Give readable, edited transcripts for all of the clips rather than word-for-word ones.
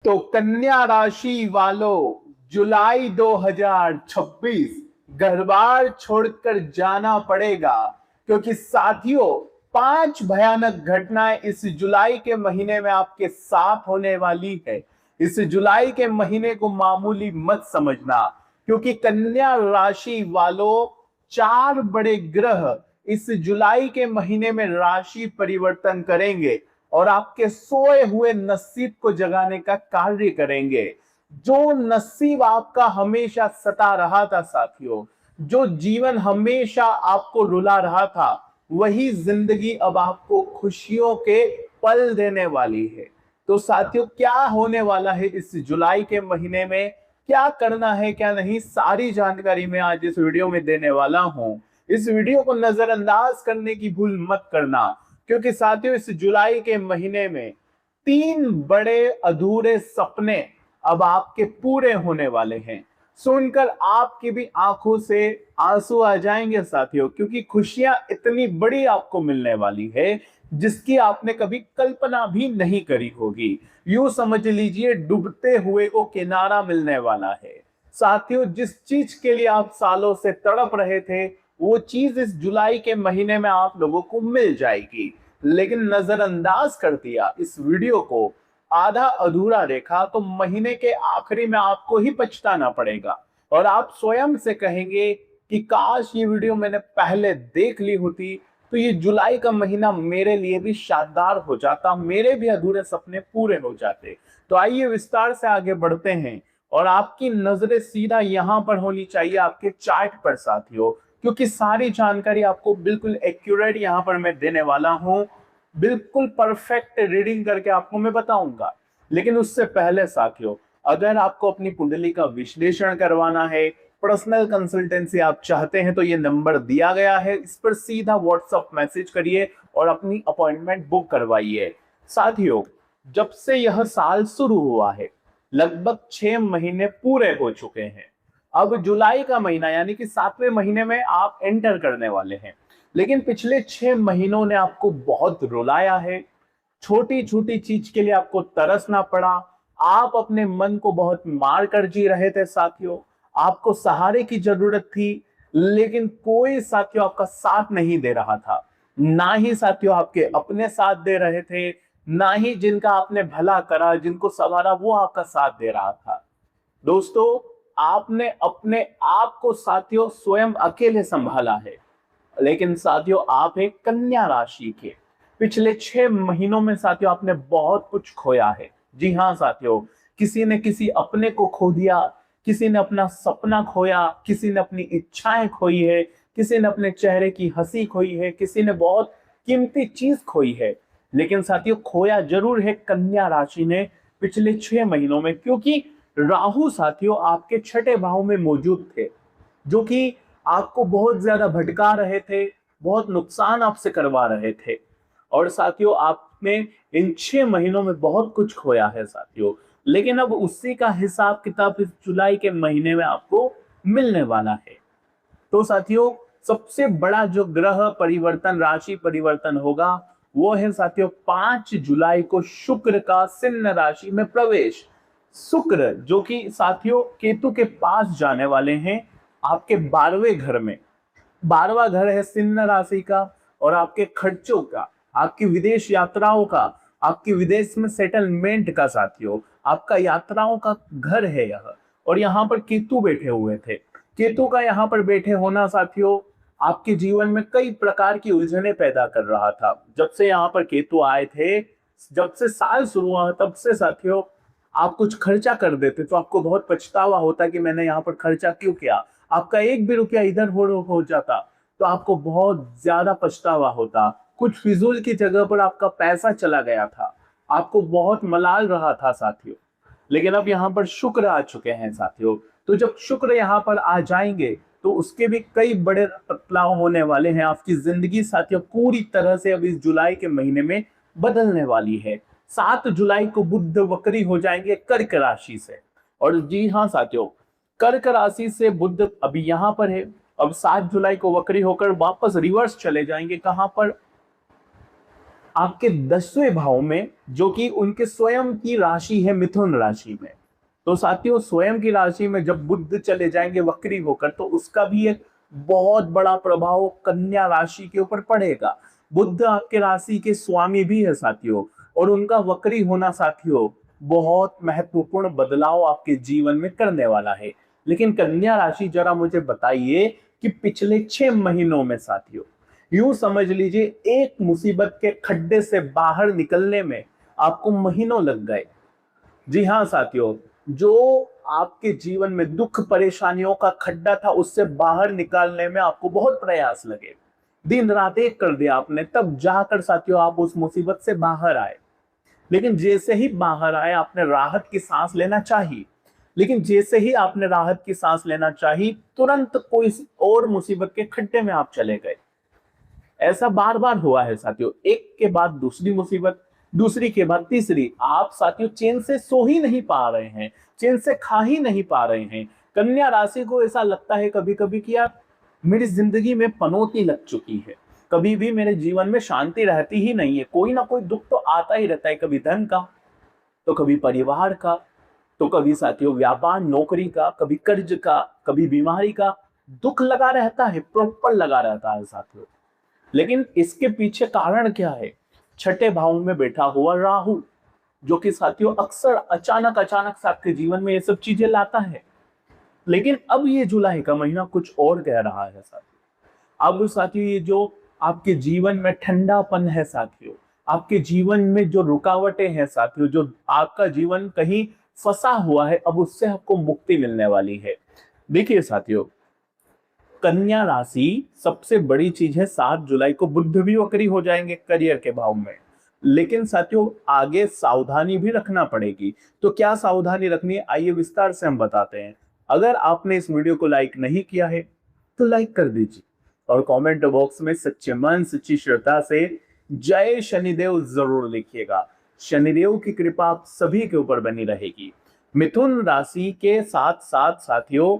तो कन्या राशि वालों, जुलाई 2026 घर बार छोड़कर जाना पड़ेगा, क्योंकि साथियों 5 भयानक घटनाएं इस जुलाई के महीने में आपके साथ होने वाली है। इस जुलाई के महीने को मामूली मत समझना, क्योंकि कन्या राशि वालों 4 बड़े ग्रह इस जुलाई के महीने में राशि परिवर्तन करेंगे और आपके सोए हुए नसीब को जगाने का कार्य करेंगे। जो नसीब आपका हमेशा सता रहा था साथियों, जो जीवन हमेशा आपको रुला रहा था, वही जिंदगी अब आपको खुशियों के पल देने वाली है। तो साथियों, क्या होने वाला है इस जुलाई के महीने में, क्या करना है क्या नहीं, सारी जानकारी मैं आज इस वीडियो में देने वाला हूं। इस वीडियो को नजरअंदाज करने की भूल मत करना, क्योंकि साथियों इस जुलाई के महीने में 3 बड़े अधूरे सपने अब आपके पूरे होने वाले हैं। सुनकर आपकी भी आंखों से आंसू आ जाएंगे साथियों, क्योंकि खुशियां इतनी बड़ी आपको मिलने वाली है जिसकी आपने कभी कल्पना भी नहीं करी होगी। यूं समझ लीजिए, डूबते हुए को किनारा मिलने वाला है। साथियों, जिस चीज के लिए आप सालों से तड़प रहे थे, वो चीज इस जुलाई के महीने में आप लोगों को मिल जाएगी। लेकिन नजरअंदाज कर दिया इस वीडियो को, आधा अधूरा देखा, तो महीने के आखिरी में आपको ही पछताना पड़ेगा और आप स्वयं से कहेंगे कि काश ये वीडियो मैंने पहले देख ली होती, तो ये जुलाई का महीना मेरे लिए भी शानदार हो जाता, मेरे भी अधूरे सपने पूरे हो जाते। तो आइए विस्तार से आगे बढ़ते हैं और आपकी नजरें सीधा यहां पर होनी चाहिए, आपके चार्ट पर साथियों, क्योंकि सारी जानकारी आपको बिल्कुल एक्यूरेट यहां पर मैं देने वाला हूं। बिल्कुल परफेक्ट रीडिंग करके आपको मैं बताऊंगा। लेकिन उससे पहले साथियों, अगर आपको अपनी कुंडली का विश्लेषण करवाना है, पर्सनल कंसल्टेंसी आप चाहते हैं, तो ये नंबर दिया गया है, इस पर सीधा व्हाट्सएप मैसेज करिए और अपनी अपॉइंटमेंट बुक करवाइए। साथियों, जब से यह साल शुरू हुआ है, लगभग 6 महीने पूरे हो चुके हैं। अब जुलाई का महीना यानी कि 7वें महीने में आप एंटर करने वाले हैं। लेकिन पिछले 6 महीनों ने आपको बहुत रुलाया है। छोटी छोटी चीज के लिए आपको तरसना पड़ा। आप अपने मन को बहुत मार कर जी रहे थे साथियों। आपको सहारे की जरूरत थी, लेकिन कोई साथियों आपका साथ नहीं दे रहा था। ना ही साथियों आपके अपने साथ दे रहे थे, ना ही जिनका आपने भला करा, जिनको संवारा, वो आपका साथ दे रहा था। दोस्तों, आपने अपने आप को साथियों स्वयं अकेले संभाला है। लेकिन साथियों, आप एक कन्या राशि के, पिछले 6 महीनों में साथियों आपने बहुत कुछ खोया है। जी हाँ साथियों, किसी ने किसी अपने को खो दिया, किसी ने अपना सपना खोया, किसी ने अपनी इच्छाएं खोई है, किसी ने अपने चेहरे की हंसी खोई है, किसी ने बहुत कीमती चीज खोई है। लेकिन साथियों, खोया जरूर है कन्या राशि ने पिछले 6 महीनों में, क्योंकि राहु साथियों आपके छठे भाव में मौजूद थे, जो कि आपको बहुत ज्यादा भटका रहे थे, बहुत नुकसान आपसे करवा रहे थे। और साथियों, आपने इन 6 महीनों में बहुत कुछ खोया है साथियों। लेकिन अब उसी का हिसाब किताब इस जुलाई के महीने में आपको मिलने वाला है। तो साथियों, सबसे बड़ा जो ग्रह परिवर्तन, राशि परिवर्तन होगा, वो है साथियों 5 जुलाई को शुक्र का सिंह राशि में प्रवेश। शुक्र जो कि साथियों केतु के पास जाने वाले हैं, आपके 12वें घर में। 12वां घर है सिंह राशि का, और आपके खर्चों का, आपकी विदेश यात्राओं का, आपकी विदेश में सेटलमेंट का साथियों, आपका यात्राओं का घर है यह। और यहाँ पर केतु बैठे हुए थे। केतु का यहाँ पर बैठे होना साथियों आपके जीवन में कई प्रकार की उलझने पैदा कर रहा था। जब से यहाँ पर केतु आए थे, जब से साल शुरू हुआ, तब से साथियों आप कुछ खर्चा कर देते तो आपको बहुत पछतावा होता कि मैंने यहाँ पर खर्चा क्यों किया। आपका एक भी रुपया इधर हो जाता तो आपको बहुत ज्यादा पछतावा होता। कुछ फिजूल की जगह पर आपका पैसा चला गया था, आपको बहुत मलाल रहा था साथियों। लेकिन अब यहाँ पर शुक्र आ चुके हैं साथियों। तो जब शुक्र यहाँ पर आ जाएंगे, तो उसके भी कई बड़े बदलाव होने वाले हैं। आपकी जिंदगी साथियों पूरी तरह से अब इस जुलाई के महीने में बदलने वाली है। 7 जुलाई को बुध वक्री हो जाएंगे कर्क राशि से। और जी हाँ साथियों, कर्क राशि से बुध अभी यहाँ पर है। अब 7 जुलाई को वक्री होकर वापस रिवर्स चले जाएंगे, कहां पर? आपके 10वें भाव में, जो कि उनके स्वयं की राशि है मिथुन राशि में। तो साथियों, स्वयं की राशि में जब बुध चले जाएंगे वक्री होकर, तो उसका भी एक बहुत बड़ा प्रभाव कन्या राशि के ऊपर पड़ेगा। बुध आपके राशि के स्वामी भी है साथियों, और उनका वक्री होना साथियों बहुत महत्वपूर्ण बदलाव आपके जीवन में करने वाला है। लेकिन कन्या राशि, जरा मुझे बताइए कि पिछले 6 महीनों में साथियों, यूं समझ लीजिए एक मुसीबत के खड्डे से बाहर निकलने में आपको महीनों लग गए। जी हाँ साथियों, जो आपके जीवन में दुख परेशानियों का खड्डा था, उससे बाहर निकालने में आपको बहुत प्रयास लगे, दिन रात एक कर दिया आपने, तब जाकर साथियों आप उस मुसीबत से बाहर आए। लेकिन जैसे ही बाहर आए, आपने राहत की सांस लेना चाहिए, लेकिन जैसे ही आपने राहत की सांस लेना चाहिए, तुरंत कोई और मुसीबत के खड्डे में आप चले गए। ऐसा बार बार हुआ है साथियों, एक के बाद दूसरी मुसीबत, दूसरी के बाद तीसरी। आप साथियों चैन से सो ही नहीं पा रहे हैं, चैन से खा ही नहीं पा रहे हैं। कन्या राशि को ऐसा लगता है कभी कभी कि यार मेरी जिंदगी में पनौती लग चुकी है, कभी भी मेरे जीवन में शांति रहती ही नहीं है, कोई ना कोई दुख तो आता ही रहता है, कभी धन का, तो कभी परिवार का, तो कभी साथियों व्यापार नौकरी का, कभी कर्ज का, कभी बीमारी का। दुख लगा रहता है, प्रॉपर लगा रहता है साथियों। लेकिन इसके पीछे कारण क्या है? छठे भाव में बैठा हुआ राहु, जो कि साथियों अक्सर अचानक अचानक से आपके जीवन में ये सब चीजें लाता है। लेकिन अब ये जुलाई का महीना कुछ और कह रहा है साथियों। अब साथियों ये जो आपके जीवन में ठंडापन है साथियों, आपके जीवन में जो रुकावटें हैं साथियों, जो आपका जीवन कहीं फंसा हुआ है, अब उससे आपको मुक्ति मिलने वाली है। देखिए साथियों, कन्या राशि सबसे बड़ी चीज है, 7 जुलाई को बुध भी वक्री हो जाएंगे करियर के भाव में। लेकिन साथियों आगे सावधानी भी रखना पड़ेगी। तो क्या सावधानी रखनी है, आइए विस्तार से हम बताते हैं। अगर आपने इस वीडियो को लाइक नहीं किया है तो लाइक कर दीजिए, और कमेंट बॉक्स में सच्चे मन सच्ची श्रद्धा से जय शनिदेव जरूर लिखिएगा। शनिदेव की कृपा आप सभी के ऊपर बनी रहेगी। मिथुन राशि के साथ साथ साथियों,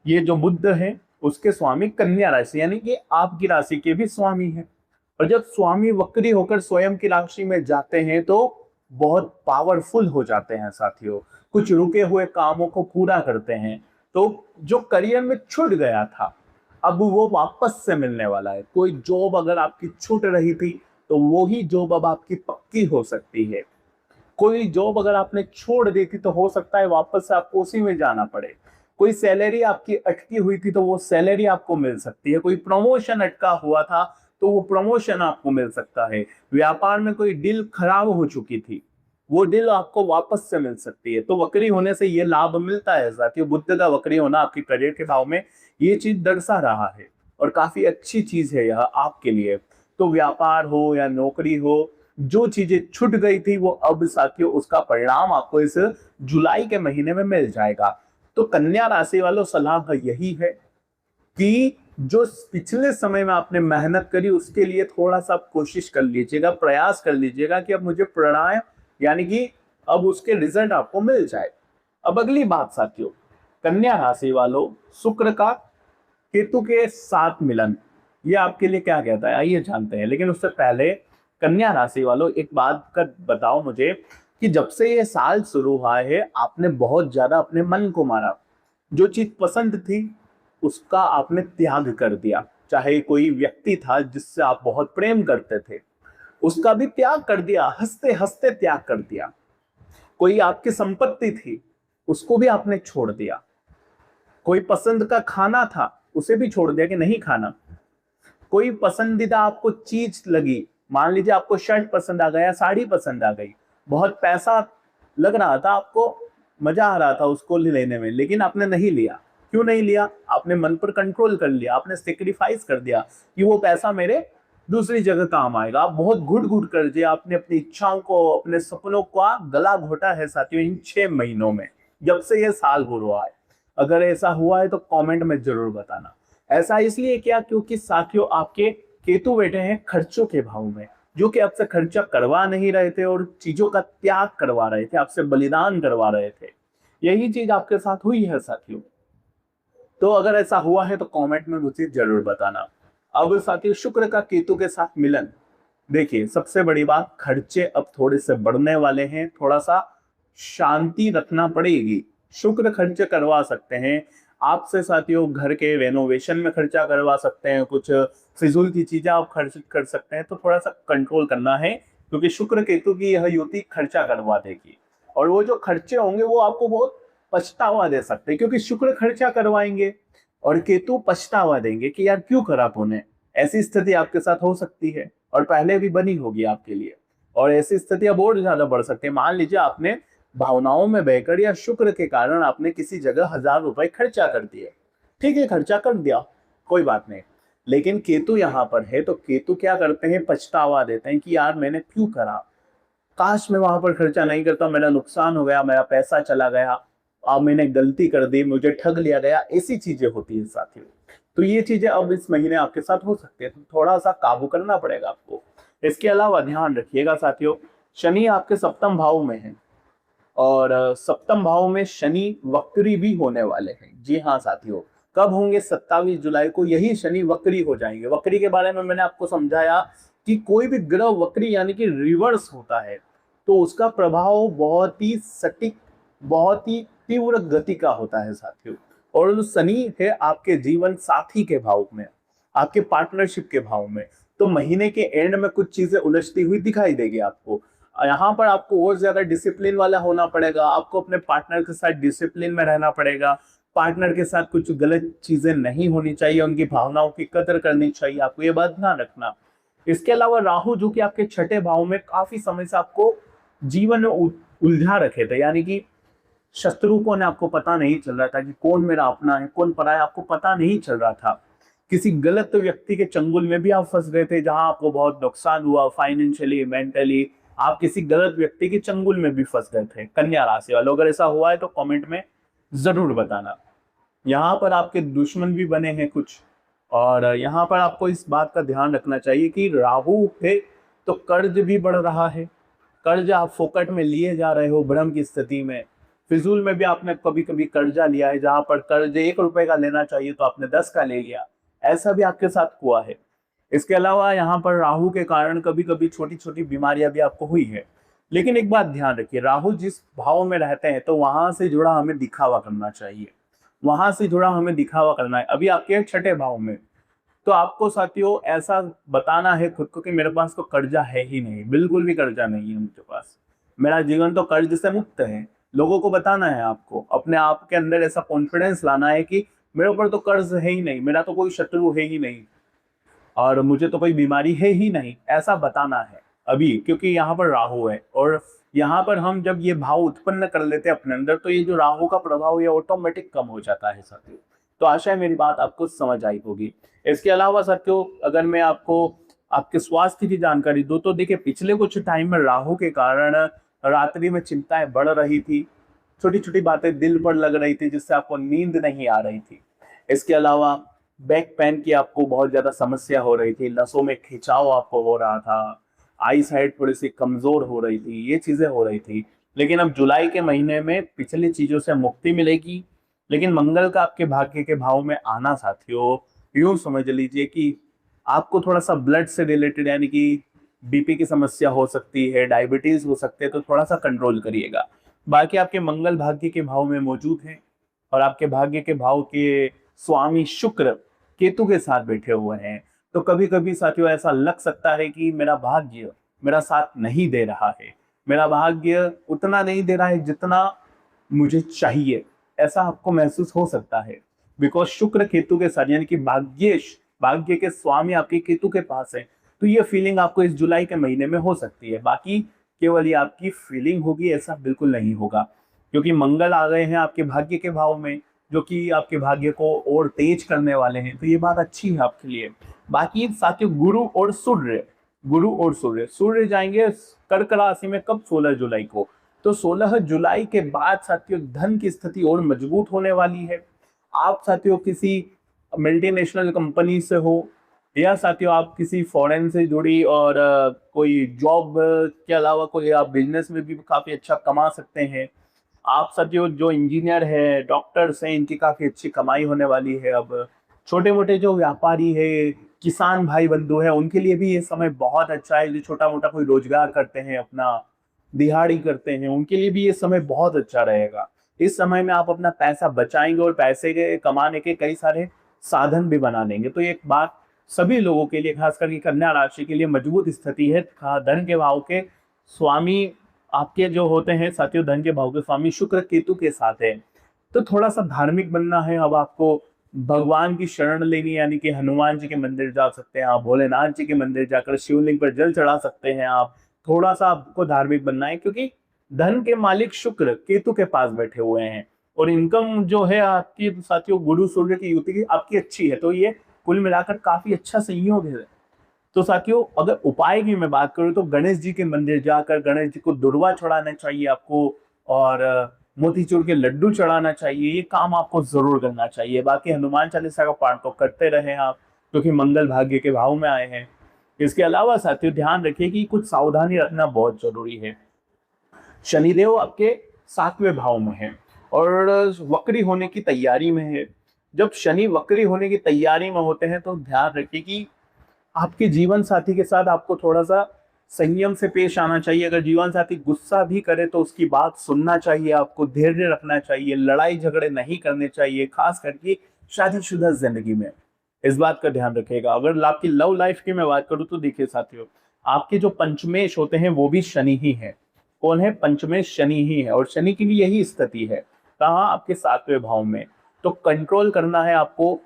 ये जो बुध है उसके स्वामी कन्या राशि यानी कि आपकी राशि के भी स्वामी है। और जब स्वामी वक्री होकर स्वयं की राशि में जाते हैं तो बहुत पावरफुल हो जाते हैं साथियों, कुछ रुके हुए कामों को पूरा करते हैं। तो जो करियर में छूट गया था, अब वो वापस से मिलने वाला है। कोई जॉब अगर आपकी छूट रही थी तो वो ही जॉब अब आपकी पक्की हो सकती है। कोई जॉब अगर आपने छोड़ दी थी तो हो सकता है वापस से आपको उसी में जाना पड़े। कोई सैलरी आपकी अटकी हुई थी तो वो सैलरी आपको मिल सकती है। कोई प्रमोशन अटका हुआ था तो वो प्रमोशन आपको मिल सकता है। व्यापार में कोई डील खराब हो चुकी थी, वो डील आपको वापस से मिल सकती है। तो वक्री होने से ये लाभ मिलता है साथियों। बुध का वक्री होना आपके करियर के भाव में ये चीज दर्शा रहा है, और काफी अच्छी चीज है यह आपके लिए। तो व्यापार हो या नौकरी हो, जो चीजें छूट गई थी वो अब साथियों उसका परिणाम आपको इस जुलाई के महीने में मिल जाएगा। तो कन्या राशि वालों, सलाह यही है कि जो पिछले समय में आपने मेहनत करी उसके लिए थोड़ा सा कोशिश कर लीजिएगा, प्रयास कर लीजिएगा कि अब मुझे परिणाम यानी कि अब उसके रिजल्ट आपको मिल जाए। अब अगली बात साथियों, कन्या राशि वालों, शुक्र का केतु के साथ मिलन ये आपके लिए क्या कहता है, आइए जानते हैं। लेकिन उससे पहले कन्या राशि वालों एक बात का बताओ मुझे कि जब से ये साल शुरू हुआ है आपने बहुत ज्यादा अपने मन को मारा। जो चीज पसंद थी उसका आपने त्याग कर दिया। चाहे कोई व्यक्ति था जिससे आप बहुत प्रेम करते थे, उसका भी त्याग कर दिया, हंसते हंसते त्याग कर दिया। कोई आपकी संपत्ति थी उसको भी आपने छोड़ दिया। कोई पसंद का खाना था उसे भी छोड़ दिया कि नहीं खाना। कोई पसंदीदा आपको चीज लगी, मान लीजिए आपको शर्ट पसंद आ गया, साड़ी पसंद आ गई, बहुत पैसा लग रहा था आपको, मजा आ रहा था उसको लेने में, लेकिन आपने नहीं लिया। क्यों नहीं लिया? आपने मन पर कंट्रोल कर लिया, आपने सेक्रीफाइस कर दिया कि वो पैसा मेरे दूसरी जगह काम आएगा। आप बहुत घुट घुट कर दिए, आपने अपनी इच्छाओं को, अपने सपनों का गला घोटा है साथियों इन 6 महीनों में, जब से ये साल हो रहा है। अगर ऐसा हुआ है तो कमेंट में जरूर बताना। ऐसा इसलिए क्या? क्योंकि साथियों आपके केतु बैठे हैं खर्चों के भाव में, जो कि आपसे खर्चा करवा नहीं रहे थे और चीजों का त्याग करवा रहे थे, आपसे बलिदान करवा रहे थे। यही चीज आपके साथ हुई है साथियों। तो अगर ऐसा हुआ है तो कमेंट में मुझे जरूर बताना। अब साथियों शुक्र का केतु के साथ मिलन, देखिए, सबसे बड़ी बात, खर्चे अब थोड़े से बढ़ने वाले हैं, थोड़ा सा शांति रखना पड़ेगी। शुक्र खर्चे करवा सकते हैं आपसे साथियों, घर के रेनोवेशन में खर्चा करवा सकते हैं, कुछ फिजूल की चीजें आप खर्च कर सकते हैं, तो थोड़ा सा कंट्रोल करना है, क्योंकि शुक्र केतु की यह युति खर्चा करवा देगी। और वो जो खर्चे होंगे वो आपको बहुत पछतावा दे सकते हैं, क्योंकि शुक्र खर्चा करवाएंगे और केतु पछतावा देंगे कि यार क्यों करा तूने। ऐसी स्थिति आपके साथ हो सकती है और पहले भी बनी होगी आपके लिए, और ऐसी स्थिति अब और ज्यादा बढ़ सकती है। मान लीजिए आपने भावनाओं में बहकर या शुक्र के कारण आपने किसी जगह 1000 रुपए खर्चा कर दिए, ठीक है, खर्चा कर दिया, कोई बात नहीं, लेकिन केतु यहाँ पर है, तो केतु क्या करते हैं, पछतावा देते हैं कि यार मैंने क्यों करा, काश मैं वहां पर खर्चा नहीं करता, मेरा नुकसान हो गया, मेरा पैसा चला गया, अब मैंने गलती कर दी, मुझे ठग लिया गया, ऐसी चीजें होती है साथियों। तो ये चीजें अब इस महीने आपके साथ हो सकती है, तो थोड़ा सा काबू करना पड़ेगा आपको। इसके अलावा ध्यान रखिएगा साथियों, शनि आपके सप्तम भाव में है, और सप्तम भाव में शनि वक्री भी होने वाले हैं। जी हाँ साथियों, कब होंगे, 27 जुलाई को यही शनि वक्री हो जाएंगे। वक्री के बारे में मैंने आपको समझाया कि कोई भी ग्रह वक्री यानी कि रिवर्स होता है तो उसका प्रभाव बहुत ही सटीक, बहुत ही तीव्र गति का होता है साथियों। और शनि है आपके जीवन साथी के भाव में, आपके पार्टनरशिप के भाव में, तो महीने के एंड में कुछ चीजें उलझती हुई दिखाई देगी आपको। यहाँ पर आपको और ज्यादा डिसिप्लिन वाला होना पड़ेगा, आपको अपने पार्टनर के साथ डिसिप्लिन में रहना पड़ेगा, पार्टनर के साथ कुछ गलत चीजें नहीं होनी चाहिए, उनकी भावनाओं की कदर करनी चाहिए, आपको ये बात ध्यान रखना। इसके अलावा राहु जो कि आपके छठे भाव में काफी समय से आपको जीवन में उलझा रखे थे, यानी कि शत्रु को ने आपको पता नहीं चल रहा था कि कौन मेरा अपना है कौन पराया, आपको पता नहीं चल रहा था। किसी गलत व्यक्ति के चंगुल में भी आप फंस गए थे, जहां आपको बहुत नुकसान हुआ फाइनेंशियली, मेंटली, आप किसी गलत व्यक्ति के चंगुल में भी फंस गए थे। कन्या राशि वालों, अगर ऐसा हुआ है तो कमेंट में जरूर बताना। यहाँ पर आपके दुश्मन भी बने हैं कुछ, और यहाँ पर आपको इस बात का ध्यान रखना चाहिए कि राहु है तो कर्ज भी बढ़ रहा है, कर्ज आप फोकट में लिए जा रहे हो भ्रम की स्थिति में, फिजूल में भी आपने कभी कभी कर्जा लिया है, जहां पर कर्ज 1 रुपए का लेना चाहिए तो आपने 10 का ले लिया, ऐसा भी आपके साथ हुआ है। इसके अलावा यहाँ पर राहु के कारण कभी कभी छोटी छोटी बीमारियां भी आपको हुई है। लेकिन एक बात ध्यान रखिए, राहु जिस भाव में रहते हैं तो वहां से जुड़ा हमें दिखावा करना चाहिए, वहां से जुड़ा हमें दिखावा करना है। अभी आपके छठे भाव में, तो आपको साथियों ऐसा बताना है खुद को कि मेरे पास तो कर्जा है ही नहीं, बिल्कुल भी कर्जा नहीं है मुझे पास, मेरा जीवन तो कर्ज से मुक्त है। लोगों को बताना है, आपको अपने आप के अंदर ऐसा कॉन्फिडेंस लाना है कि मेरे ऊपर तो कर्ज है ही नहीं, मेरा तो कोई शत्रु है ही नहीं, और मुझे तो कोई बीमारी है ही नहीं, ऐसा बताना है अभी, क्योंकि यहाँ पर राहु है। और यहाँ पर हम जब ये भाव उत्पन्न कर लेते हैं अपने अंदर, तो ये जो राहु का प्रभाव ये ऑटोमेटिक कम हो जाता है साथियों। तो आशा है मेरी बात आपको समझ आई होगी। इसके अलावा साथियों, अगर मैं आपको आपके स्वास्थ्य की जानकारी दूं, तो देखिए पिछले कुछ टाइम में राहु के कारण रात्रि में चिंताएं बढ़ रही थी, छोटी छोटी बातें दिल पर लग रही थी, जिससे आपको नींद नहीं आ रही थी। इसके अलावा बैक पेन की आपको बहुत ज्यादा समस्या हो रही थी, नसों में खिंचाव आपको हो रहा था, आई साइट थोड़ी सी कमजोर हो रही थी, ये चीजें हो रही थी। लेकिन अब जुलाई के महीने में पिछली चीजों से मुक्ति मिलेगी। लेकिन मंगल का आपके भाग्य के भाव में आना साथियों, यूं समझ लीजिए कि आपको थोड़ा सा ब्लड से रिलेटेड, यानी कि बीपी की समस्या हो सकती है, डायबिटीज हो सकते हैं, तो थोड़ा सा कंट्रोल करिएगा। बाकी आपके मंगल भाग्य के भाव में मौजूद हैं, और आपके भाग्य के भाव के स्वामी शुक्र केतु के साथ बैठे हुए हैं। तो कभी कभी साथियों ऐसा लग सकता है कि मेरा भाग्य मेरा साथ नहीं दे रहा है, मेरा भाग्य उतना नहीं दे रहा है जितना मुझे चाहिए, ऐसा आपको महसूस हो सकता है। बिकॉज शुक्र केतु के साथ, यानी कि भाग्य के स्वामी आपके केतु के पास है, तो ये फीलिंग आपको इस जुलाई के महीने में हो सकती है। बाकी केवल ये आपकी फीलिंग होगी, ऐसा बिल्कुल नहीं होगा, क्योंकि मंगल आ गए हैं आपके भाग्य के भाव में, जो कि आपके भाग्य को और तेज करने वाले हैं, तो ये बात अच्छी है आपके लिए। बाकी साथियों, सूर्य जाएंगे कर्क राशि में कब, 16 जुलाई को। तो 16 जुलाई के बाद साथियों धन की स्थिति और मजबूत होने वाली है। आप साथियों किसी मल्टीनेशनल कंपनी से हो, या साथियों आप किसी फॉरेन से जुड़ी और कोई जॉब के अलावा कोई आप बिजनेस में भी काफी अच्छा कमा सकते हैं। आप साथियों जो इंजीनियर है, डॉक्टर्स हैं, इनकी काफी अच्छी कमाई होने वाली है। अब छोटे मोटे जो व्यापारी है, किसान भाई बंधु है उनके लिए भी ये समय बहुत अच्छा है। जो छोटा मोटा कोई रोजगार करते हैं, अपना दिहाड़ी करते हैं, उनके लिए भी ये समय बहुत अच्छा रहेगा। इस समय में आप अपना पैसा बचाएंगे और पैसे के कमाने के कई सारे साधन भी बना लेंगे। तो ये एक बात सभी लोगों के लिए, खास करके कन्या राशि के लिए मजबूत स्थिति है। धन के भाव के स्वामी आपके जो होते हैं साथियों, धन के भाव के स्वामी शुक्र केतु के साथ है। तो थोड़ा सा धार्मिक बनना है। अब आपको भगवान की शरण लेनी, यानी कि हनुमान जी के मंदिर जा सकते हैं आप, भोलेनाथ जी के मंदिर जाकर शिवलिंग पर जल चढ़ा सकते हैं आप। थोड़ा सा आपको धार्मिक बनना है, क्योंकि धन के मालिक शुक्र केतु के पास बैठे हुए हैं और इनकम जो है आपकी साथियों गुरु सूर्य की युति की आपकी अच्छी है। तो ये कुल मिलाकर काफी अच्छा संयोग है। तो साथियों अगर उपाय की मैं बात करूं तो गणेश जी के मंदिर जाकर गणेश जी को दुर्वा चढ़ाना चाहिए आपको, और मोतीचूर के लड्डू चढ़ाना चाहिए। ये काम आपको जरूर करना चाहिए। बाकी हनुमान चालीसा का पाठ तो करते रहे आप, क्योंकि मंगल भाग्य के भाव में आए हैं। इसके अलावा साथियों ध्यान रखिए कि कुछ सावधानी रखना बहुत जरूरी है। शनिदेव आपके 7वें भाव में है और वक्री होने की तैयारी में है। जब शनि वक्री होने की तैयारी में होते हैं तो ध्यान रखिए कि आपके जीवन साथी के साथ आपको थोड़ा सा संयम से पेश आना चाहिए। अगर जीवन साथी गुस्सा भी करे तो उसकी बात सुनना चाहिए, आपको धैर्य रखना चाहिए, लड़ाई झगड़े नहीं करने चाहिए, खास करके शादीशुदा जिंदगी में। इस बात का ध्यान रखिएगा। अगर आपकी लव लाइफ की मैं बात करूं तो देखिए साथियों, आपके जो पंचमेश होते हैं वो भी शनि ही है। कौन है? पंचमेश शनि ही है, और शनि की भी यही स्थिति है। कहाँ? आपके 7वें भाव में। तो कंट्रोल करना है आपको,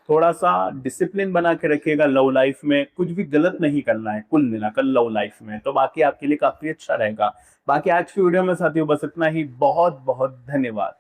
थोड़ा सा डिसिप्लिन बना के रखिएगा। लव लाइफ में कुछ भी गलत नहीं करना है कुल मिलाकर लव लाइफ में, तो बाकी आपके लिए काफी अच्छा रहेगा। बाकी आज की वीडियो में साथियों बस इतना ही। बहुत बहुत धन्यवाद।